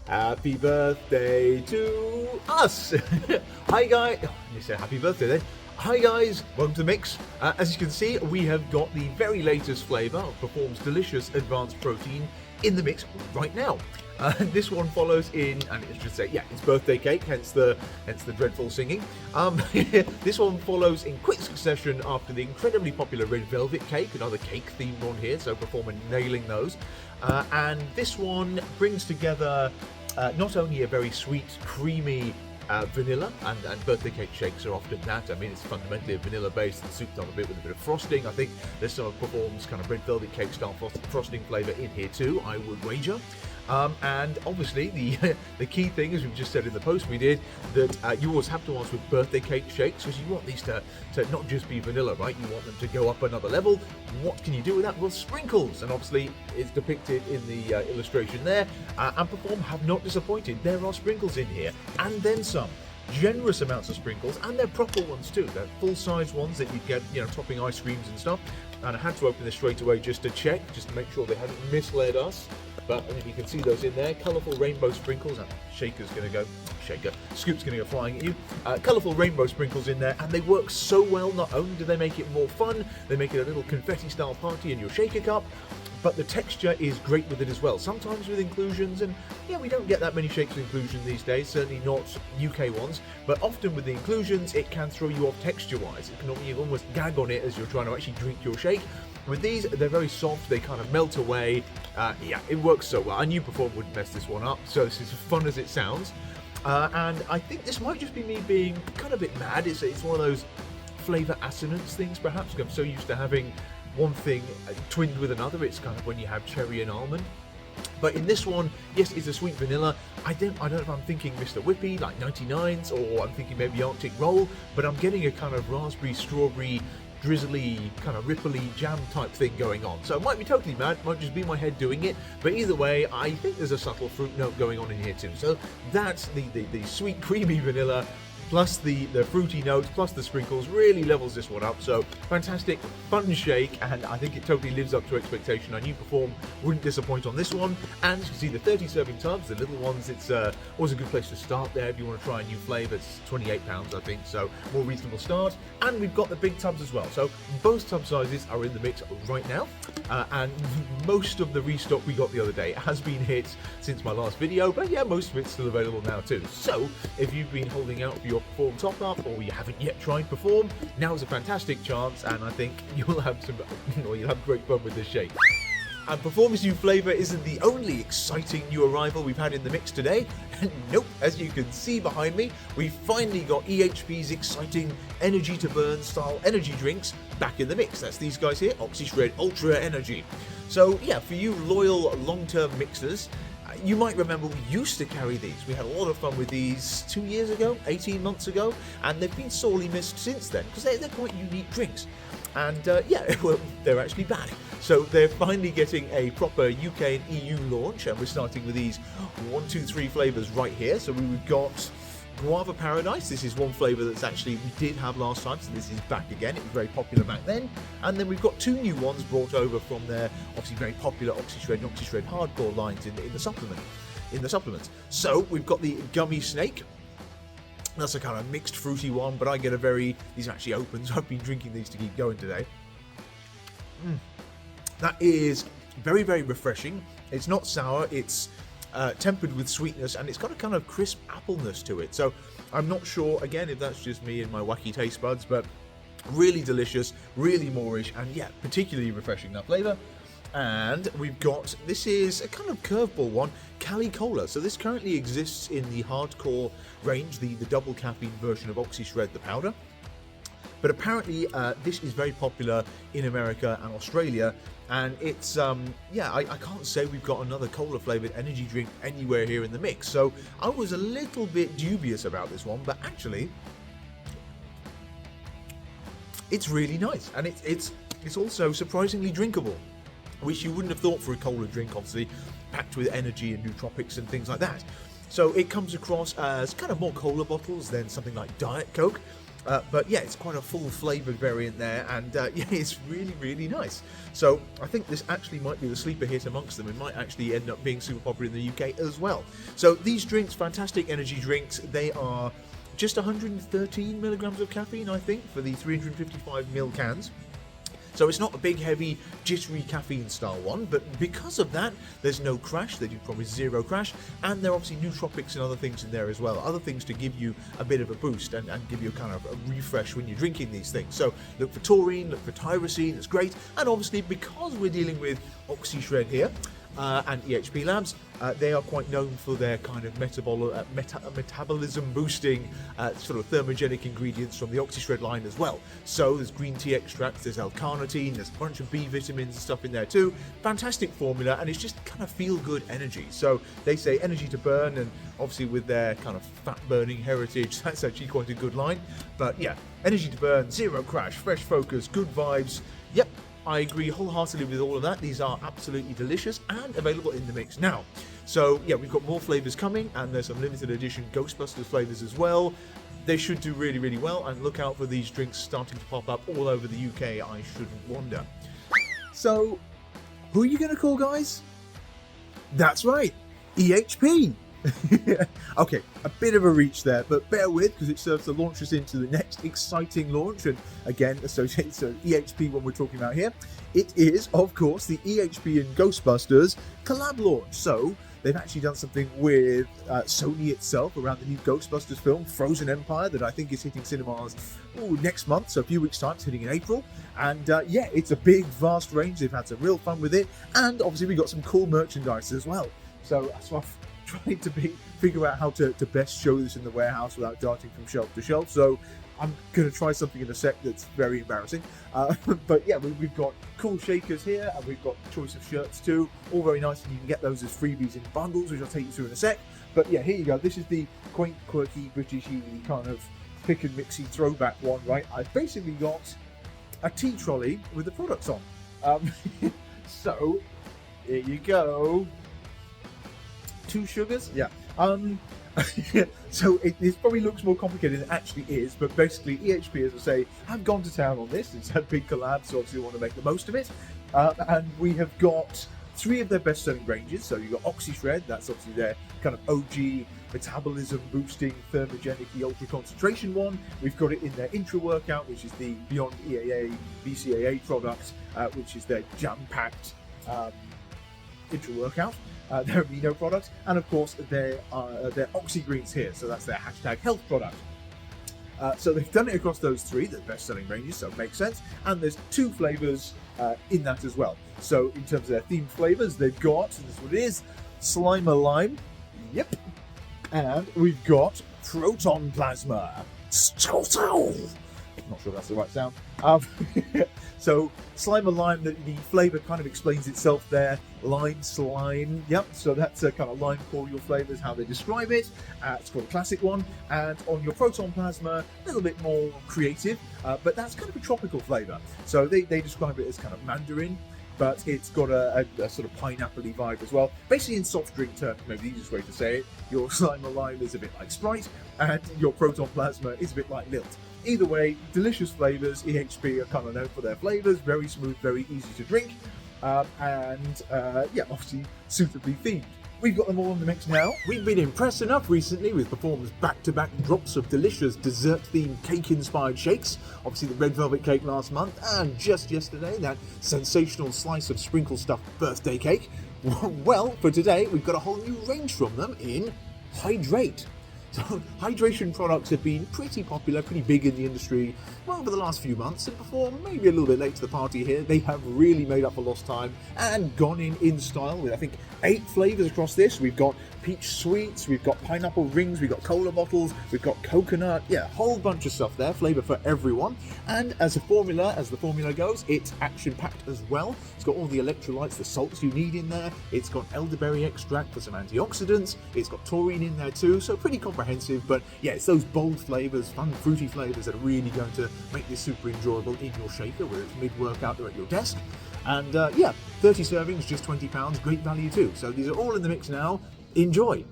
Happy birthday to us! Hi guys, you said happy birthday then. Hi guys, welcome to the mix. As you can see, we have got the very latest flavour of Per4m's delicious advanced protein in the mix right now. This one follows in, and it's just say, yeah, it's birthday cake, hence the dreadful singing. This one follows in quick succession after the incredibly popular red velvet cake, another cake themed one here, so Per4m nailing those. And this one brings together not only a very sweet, creamy vanilla, and birthday cake shakes are often that. I mean, it's fundamentally a vanilla base and souped up a bit with a bit of frosting. I think there's some of Per4m's kind of red velvet cake style frosting flavour in here too, I would wager. And obviously the key thing, as we've just said in the post we did, that you always have to ask with birthday cake shakes, because you want these to not just be vanilla, right? You want them to go up another level. What can you do with that? Well, sprinkles, and obviously it's depicted in the illustration there. And Per4m have not disappointed. There are sprinkles in here, and then some. Generous amounts of sprinkles, and they're proper ones too. They're full-size ones that you get, you know, topping ice creams and stuff. And I had to open this straight away just to check, just to make sure they hadn't misled us. But you can see those in there, colourful rainbow sprinkles. That shaker's going to go, scoop's going to go flying at you. Colourful rainbow sprinkles in there, and they work so well. Not only do they make it more fun, they make it a little confetti-style party in your shaker cup, but the texture is great with it as well. Sometimes with inclusions, and yeah, we don't get that many shakes with inclusion these days, certainly not UK ones, but often with the inclusions, it can throw you off texture-wise. You can almost gag on it as you're trying to actually drink your shake. With these, they're very soft, they kind of melt away. Yeah, it works so well. I knew Per4m wouldn't mess this one up, so this is as fun as it sounds. And I think this might just be me being kind of a bit mad. It's one of those flavour assonance things, perhaps. I'm so used to having one thing twinned with another. It's kind of when you have cherry and almond. But in this one, yes, it's a sweet vanilla. I don't know if I'm thinking Mr. Whippy, like 99s, or I'm thinking maybe Arctic Roll, but I'm getting a kind of raspberry, strawberry, drizzly, kind of ripply jam type thing going on. So it might be totally mad, might just be my head doing it, but either way, I think there's a subtle fruit note going on in here too. So that's the sweet, creamy vanilla, plus the fruity notes, plus the sprinkles, really levels this one up. So fantastic, fun shake, and I think it totally lives up to expectation. I knew Per4m wouldn't disappoint on this one. And you can see the 30 serving tubs, the little ones. It's always a good place to start there if you want to try a new flavour. It's £28, I think, so more reasonable start. And we've got the big tubs as well. So both tub sizes are in the mix right now. And most of the restock we got the other day has been hit since my last video, but yeah, most of it's still available now too. So if you've been holding out for your Per4m top up, or you haven't yet tried Per4m, now is a fantastic chance, and I think you'll have great fun with this shake. And Per4m's new flavour isn't the only exciting new arrival we've had in the mix today. Nope, as you can see behind me, we've finally got EHP's exciting energy to burn style energy drinks back in the mix. That's these guys here, OxyShred Ultra Energy. So yeah, for you loyal long-term mixers, you might remember we used to carry these. We had a lot of fun with these 2 years ago, 18 months ago, and they've been sorely missed since then, because they're quite unique drinks. And yeah, well, they're actually back. So they're finally getting a proper UK and EU launch, and we're starting with these 1, 2, 3 flavours right here. So we've got Guava Paradise. This is one flavour that's actually we did have last time, so this is back again. It was very popular back then. And then we've got 2 new ones brought over from their obviously very popular OxyShred and OxyShred Hardcore lines in the supplements. So we've got the Gummy Snake. That's a kind of mixed fruity one, but I get a very, these are actually open, so I've been drinking these to keep going today. That is very, very refreshing. It's not sour, it's tempered with sweetness, and it's got a kind of crisp appleness to it. So I'm not sure, again, if that's just me and my wacky taste buds, but really delicious, really moreish, and yeah, particularly refreshing, that flavour. And we've got, this is a kind of curveball one, Cali Cola. So this currently exists in the hardcore range, the double caffeine version of OxyShred, the powder. But apparently this is very popular in America and Australia, and it's, yeah, I can't say we've got another cola flavoured energy drink anywhere here in the mix. So I was a little bit dubious about this one, but actually it's really nice, and it's also surprisingly drinkable, which you wouldn't have thought for a cola drink, obviously packed with energy and nootropics and things like that. So it comes across as kind of more cola bottles than something like Diet Coke. But yeah, it's quite a full flavoured variant there, and yeah, it's really, really nice. So I think this actually might be the sleeper hit amongst them. It might actually end up being super popular in the UK as well. So these drinks, fantastic energy drinks, they are just 113 milligrams of caffeine, I think, for the 355ml cans. So it's not a big, heavy, jittery caffeine style one, but because of that, there's no crash. They do promise zero crash, and there are obviously nootropics and other things in there as well. Other things to give you a bit of a boost and give you a kind of a refresh when you're drinking these things. So look for taurine, look for tyrosine, it's great. And obviously, because we're dealing with OxyShred here, and EHP Labs, they are quite known for their kind of metabolism boosting sort of thermogenic ingredients from the OxyShred line as well. So there's green tea extracts, there's L-carnitine, there's a bunch of B vitamins and stuff in there too. Fantastic formula, and it's just kind of feel good energy. So they say energy to burn, and obviously with their kind of fat burning heritage, that's actually quite a good line. But yeah, energy to burn, zero crash, fresh focus, good vibes. Yep, I agree wholeheartedly with all of that. These are absolutely delicious and available in the mix now. So yeah, we've got more flavours coming, and there's some limited edition Ghostbusters flavours as well. They should do really, really well, and look out for these drinks starting to pop up all over the UK, I shouldn't wonder. So, who are you going to call, guys? That's right, EHP. Okay, a bit of a reach there, but bear with, because it serves to launch us into the next exciting launch, and again associated to EHP when we're talking about here. It is, of course, the EHP and Ghostbusters collab launch. So they've actually done something with Sony itself around the new Ghostbusters film, Frozen Empire, that I think is hitting cinemas next month, so a few weeks time. It's hitting in April, and yeah, it's a big, vast range. They've had some real fun with it, and obviously we got some cool merchandise as well. So that's what trying to figure out how to best show this in the warehouse without darting from shelf to shelf. So I'm going to try something in a sec that's very embarrassing. But yeah, we've got cool shakers here, and we've got choice of shirts too. All very nice, and you can get those as freebies in bundles, which I'll take you through in a sec. But yeah, here you go. This is the quaint, quirky, Britishy kind of pick and mixy throwback one, right? I've basically got a tea trolley with the products on. So here you go. 2 sugars? Yeah. So it probably looks more complicated than it actually is, but basically EHP, as I say, have gone to town on this. It's a big collab, so obviously we want to make the most of it. And we have got 3 of their best-selling ranges. So you've got OxyShred, that's obviously their kind of OG metabolism boosting thermogenic ultra concentration one. We've got it in their intra workout, which is the Beyond EAA BCAA product, which is their jam-packed intra workout. Their amino product, and of course their Oxy Greens here, so that's their #health product. So they've done it across those 3, the best-selling ranges, so it makes sense. And there's 2 flavours in that as well. So in terms of their themed flavours, they've got, this is what it is, Slimer Lime, yep, and we've got Proton Plasma. Not sure that's the right sound. So Slimer Lime, the flavour kind of explains itself there. Lime slime, yep. So that's a kind of lime cordial flavour is how they describe it. It's called a classic one. And on your Proton Plasma, a little bit more creative, but that's kind of a tropical flavour. So they describe it as kind of mandarin, but it's got a sort of pineapple-y vibe as well. Basically, in soft drink terms, maybe the easiest way to say it, your Slimer Lime is a bit like Sprite, and your Proton Plasma is a bit like Lilt. Either way, delicious flavours. EHP are kind of known for their flavours, very smooth, very easy to drink, and yeah, obviously suitably themed. We've got them all in the mix now. We've been impressed enough recently with Per4m's back-to-back drops of delicious dessert-themed cake-inspired shakes. Obviously the red velvet cake last month, and just yesterday, that sensational slice of sprinkle stuffed birthday cake. Well, for today, we've got a whole new range from them in Hydrate. So hydration products have been pretty popular, pretty big in the industry, well, over the last few months, and Per4m, maybe a little bit late to the party here, they have really made up for lost time and gone in style with, I think, 8 flavours across this. We've got peach sweets, we've got pineapple rings, we've got cola bottles, we've got coconut, yeah, a whole bunch of stuff there, flavour for everyone. And as the formula goes, it's action-packed as well. It's got all the electrolytes, the salts you need in there. It's got elderberry extract for some antioxidants. It's got taurine in there too, so pretty comprehensive. But yeah, it's those bold flavours, fun, fruity flavours that are really going to make this super enjoyable in your shaker, whether it's mid-workout or at your desk. And yeah, 30 servings, just £20, great value too. So these are all in the mix now. Enjoy!